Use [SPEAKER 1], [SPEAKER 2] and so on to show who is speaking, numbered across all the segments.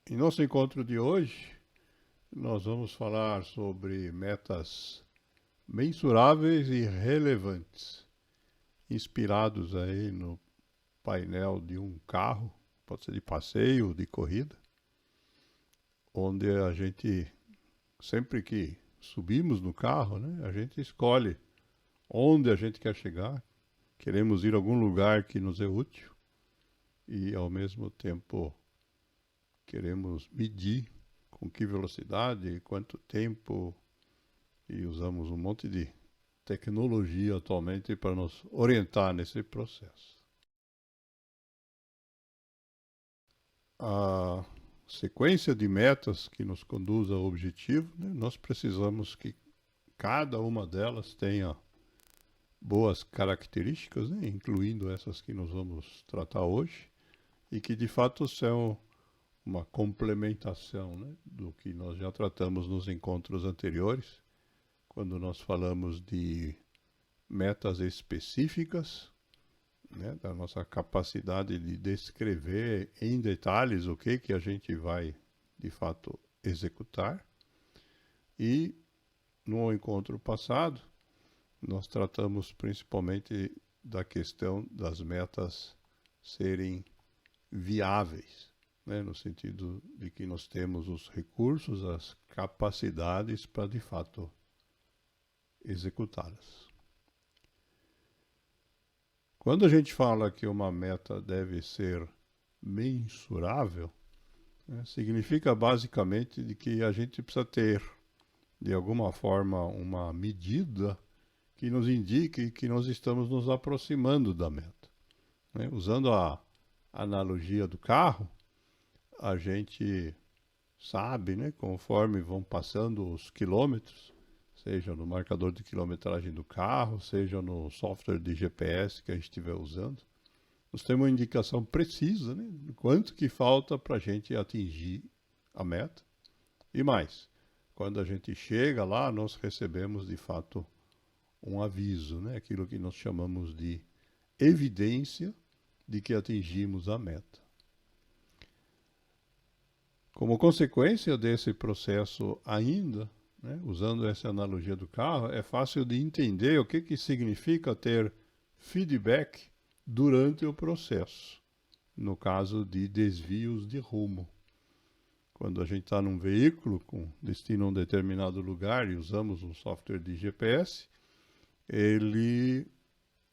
[SPEAKER 1] Em nosso encontro de hoje, nós vamos falar sobre metas mensuráveis e relevantes, inspirados aí no painel de um carro, pode ser de passeio, de corrida, onde a gente, sempre que subimos no carro, né, a gente escolhe onde a gente quer chegar, queremos ir a algum lugar que nos é útil e, ao mesmo tempo, queremos medir com que velocidade, quanto tempo, e usamos um monte de tecnologia atualmente para nos orientar nesse processo. A sequência de metas que nos conduz ao objetivo, né, nós precisamos que cada uma delas tenha boas características, né, incluindo essas que nós vamos tratar hoje, e que de fato são uma complementação, né, do que nós já tratamos nos encontros anteriores, quando nós falamos de metas específicas, né, da nossa capacidade de descrever em detalhes o que a gente vai, de fato, executar. E no encontro passado, nós tratamos principalmente da questão das metas serem viáveis, né, no sentido de que nós temos os recursos, as capacidades para, de fato, executá-las. Quando a gente fala que uma meta deve ser mensurável, né, significa basicamente de que a gente precisa ter, de alguma forma, uma medida que nos indique que nós estamos nos aproximando da meta, né? Usando a analogia do carro, a gente sabe, né, conforme vão passando os quilômetros, seja no marcador de quilometragem do carro, seja no software de GPS que a gente estiver usando, nós temos uma indicação precisa, né, do quanto que falta para a gente atingir a meta. E mais, quando a gente chega lá, nós recebemos de fato um aviso, né, aquilo que nós chamamos de evidência de que atingimos a meta. Como consequência desse processo ainda, né, usando essa analogia do carro, é fácil de entender o que significa ter feedback durante o processo, no caso de desvios de rumo. Quando a gente está num veículo com destino a um determinado lugar e usamos um software de GPS, ele,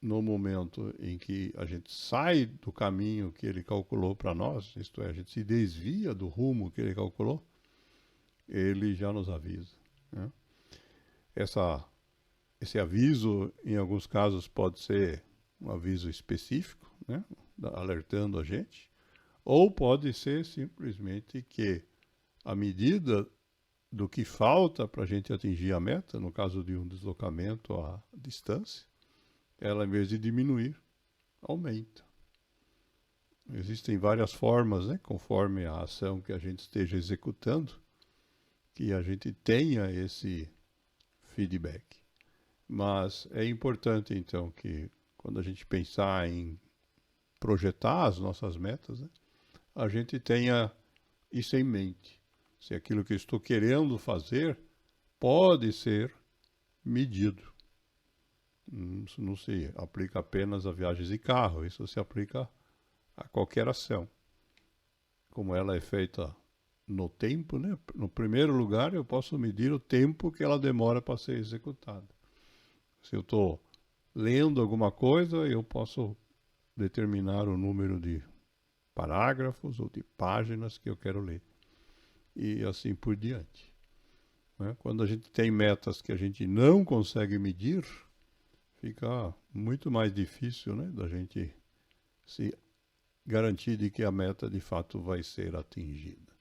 [SPEAKER 1] no momento em que a gente sai do caminho que ele calculou para nós, isto é, a gente se desvia do rumo que ele calculou, ele já nos avisa, né? Esse aviso, em alguns casos, pode ser um aviso específico, né, alertando a gente, ou pode ser simplesmente que a medida do que falta para a gente atingir a meta, no caso de um deslocamento à distância, ela, em vez de diminuir, aumenta. Existem várias formas, né, conforme a ação que a gente esteja executando, que a gente tenha esse feedback. Mas é importante, então, que quando a gente pensar em projetar as nossas metas, né, a gente tenha isso em mente. Se aquilo que eu estou querendo fazer pode ser medido. Isso não se aplica apenas a viagens de carro, isso se aplica a qualquer ação. Como ela é feita no tempo, né? No primeiro lugar, eu posso medir o tempo que ela demora para ser executada. Se eu estou lendo alguma coisa, eu posso determinar o número de parágrafos ou de páginas que eu quero ler. E assim por diante, né? Quando a gente tem metas que a gente não consegue medir, fica muito mais difícil, né, da gente se garantir de que a meta de fato vai ser atingida.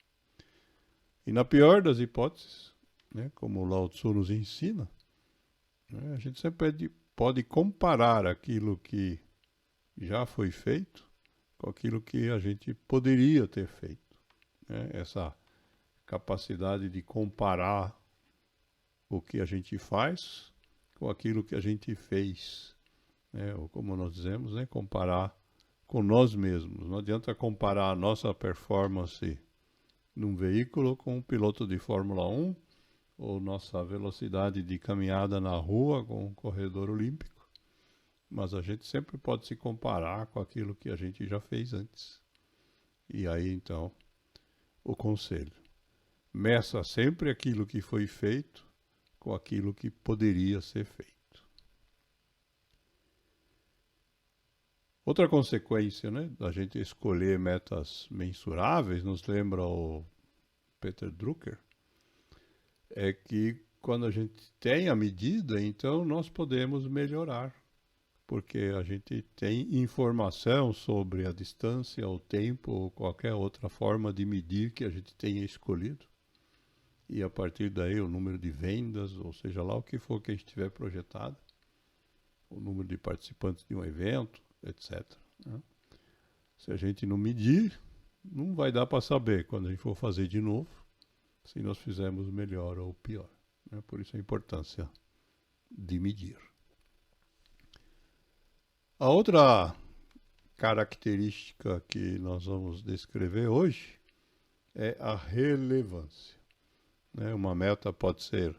[SPEAKER 1] E na pior das hipóteses, né, como o Lao Tzu nos ensina, né, a gente sempre pode comparar aquilo que já foi feito com aquilo que a gente poderia ter feito, né? Essa capacidade de comparar o que a gente faz com aquilo que a gente fez, né? Ou como nós dizemos, né, comparar com nós mesmos. Não adianta comparar a nossa performance num veículo com um piloto de Fórmula 1, ou nossa velocidade de caminhada na rua com um corredor olímpico, mas a gente sempre pode se comparar com aquilo que a gente já fez antes. E aí, então, o conselho: meça sempre aquilo que foi feito com aquilo que poderia ser feito. Outra consequência, né, da gente escolher metas mensuráveis, nos lembra o Peter Drucker, é que quando a gente tem a medida, então nós podemos melhorar, porque a gente tem informação sobre a distância, o tempo ou qualquer outra forma de medir que a gente tenha escolhido. E a partir daí o número de vendas, ou seja lá o que for que a gente tiver projetado, o número de participantes de um evento, etc. Né? Se a gente não medir, não vai dar para saber quando a gente for fazer de novo, se nós fizermos melhor ou pior. Né? Por isso a importância de medir. A outra característica que nós vamos descrever hoje é a relevância. Né? Uma meta pode ser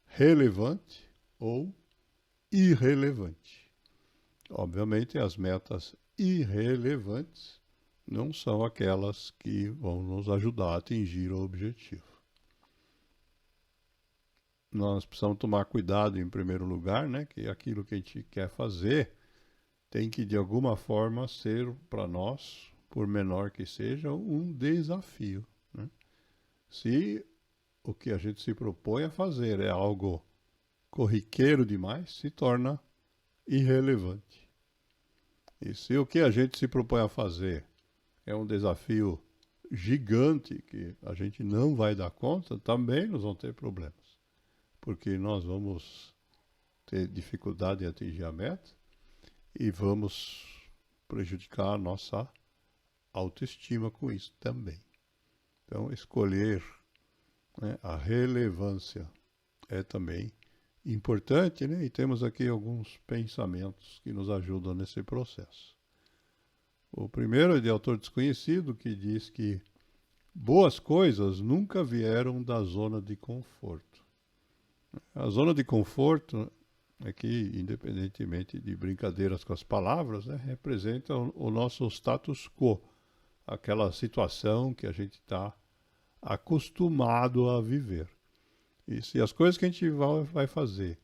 [SPEAKER 1] relevante ou irrelevante. Obviamente, as metas irrelevantes não são aquelas que vão nos ajudar a atingir o objetivo. Nós precisamos tomar cuidado, em primeiro lugar, né, que aquilo que a gente quer fazer tem que, de alguma forma, ser para nós, por menor que seja, um desafio. Né? Se o que a gente se propõe a fazer é algo corriqueiro demais, se torna irrelevante. E se o que a gente se propõe a fazer é um desafio gigante que a gente não vai dar conta, também nós vamos ter problemas. Porque nós vamos ter dificuldade em atingir a meta e vamos prejudicar a nossa autoestima com isso também. Então, escolher, né, a relevância é também importante, né? E temos aqui alguns pensamentos que nos ajudam nesse processo. O primeiro é de autor desconhecido, que diz que boas coisas nunca vieram da zona de conforto. A zona de conforto, aqui, independentemente de brincadeiras com as palavras, né, representa o nosso status quo, aquela situação que a gente está acostumado a viver. E se as coisas que a gente vai fazer,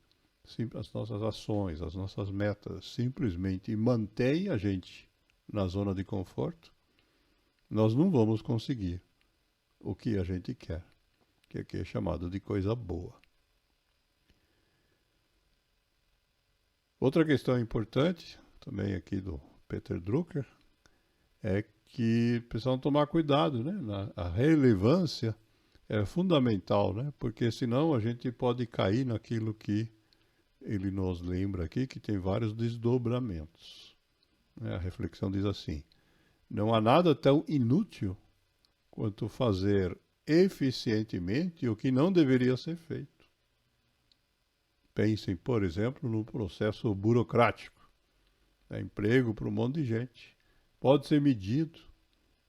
[SPEAKER 1] as nossas ações, as nossas metas, simplesmente mantêm a gente na zona de conforto, nós não vamos conseguir o que a gente quer, que aqui é chamado de coisa boa. Outra questão importante, também aqui do Peter Drucker, é que precisam tomar cuidado, né? A relevância é fundamental, né? Porque senão a gente pode cair naquilo que ele nos lembra aqui, que tem vários desdobramentos. A reflexão diz assim: não há nada tão inútil quanto fazer eficientemente o que não deveria ser feito. Pensem, por exemplo, no processo burocrático. É emprego para um monte de gente. Pode ser medido,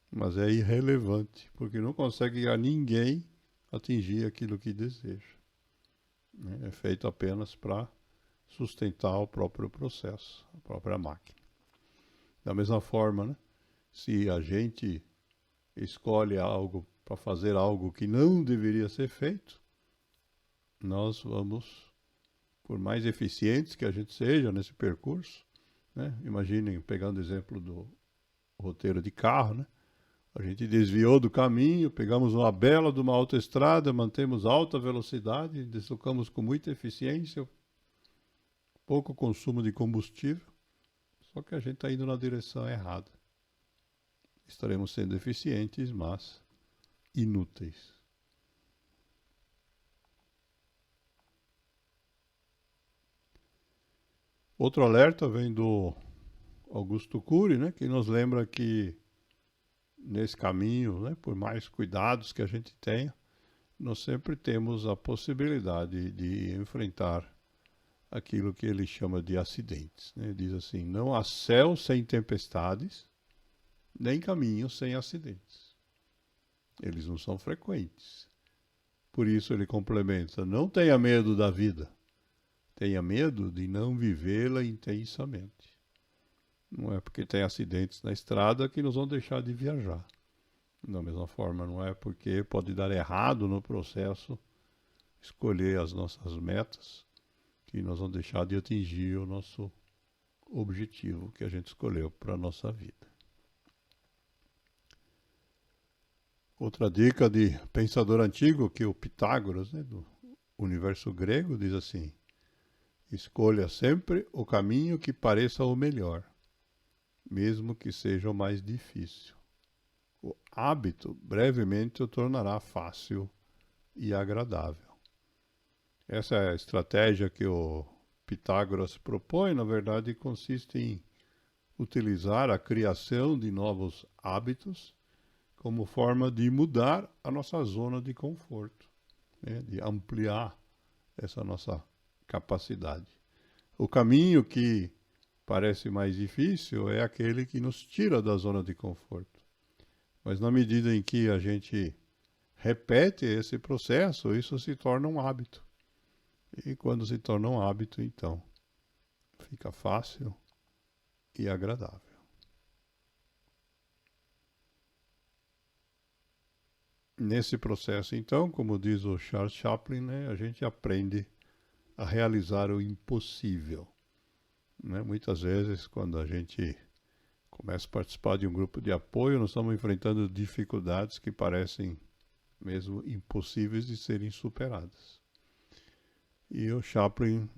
[SPEAKER 1] mas é irrelevante, porque não consegue a ninguém atingir aquilo que deseja. É feito apenas para sustentar o próprio processo, a própria máquina. Da mesma forma, né, se a gente escolhe algo para fazer algo que não deveria ser feito, nós vamos, por mais eficientes que a gente seja nesse percurso, né, imaginem, pegando o exemplo do roteiro de carro, né, a gente desviou do caminho, pegamos uma bela de uma autoestrada, mantemos alta velocidade, deslocamos com muita eficiência, pouco consumo de combustível, só que a gente está indo na direção errada. Estaremos sendo eficientes, mas inúteis. Outro alerta vem do Augusto Cury, né, que nos lembra que nesse caminho, né, por mais cuidados que a gente tenha, nós sempre temos a possibilidade de enfrentar aquilo que ele chama de acidentes. Né? Ele diz assim: não há céu sem tempestades, nem caminho sem acidentes. Eles não são frequentes. Por isso ele complementa: não tenha medo da vida, tenha medo de não vivê-la intensamente. Não é porque tem acidentes na estrada que nos vão deixar de viajar. Da mesma forma, não é porque pode dar errado no processo escolher as nossas metas que nós vamos deixar de atingir o nosso objetivo que a gente escolheu para a nossa vida. Outra dica de pensador antigo, que o Pitágoras, né, do universo grego, diz assim: escolha sempre o caminho que pareça o melhor, mesmo que seja o mais difícil. O hábito brevemente o tornará fácil e agradável. Essa é a estratégia que o Pitágoras propõe, na verdade, consiste em utilizar a criação de novos hábitos como forma de mudar a nossa zona de conforto, né? De ampliar essa nossa capacidade. O caminho que parece mais difícil é aquele que nos tira da zona de conforto. Mas na medida em que a gente repete esse processo, isso se torna um hábito. E quando se torna um hábito, então, fica fácil e agradável. Nesse processo, então, como diz o Charles Chaplin, né, a gente aprende a realizar o impossível. Né? Muitas vezes, quando a gente começa a participar de um grupo de apoio, nós estamos enfrentando dificuldades que parecem mesmo impossíveis de serem superadas. E o Chaplin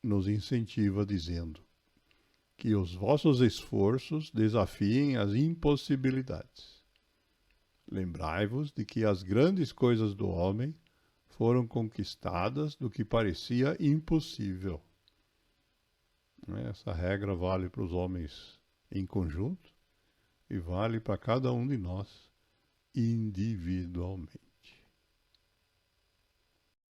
[SPEAKER 1] nos incentiva dizendo que os vossos esforços desafiem as impossibilidades. Lembrai-vos de que as grandes coisas do homem foram conquistadas do que parecia impossível. Essa regra vale para os homens em conjunto e vale para cada um de nós individualmente.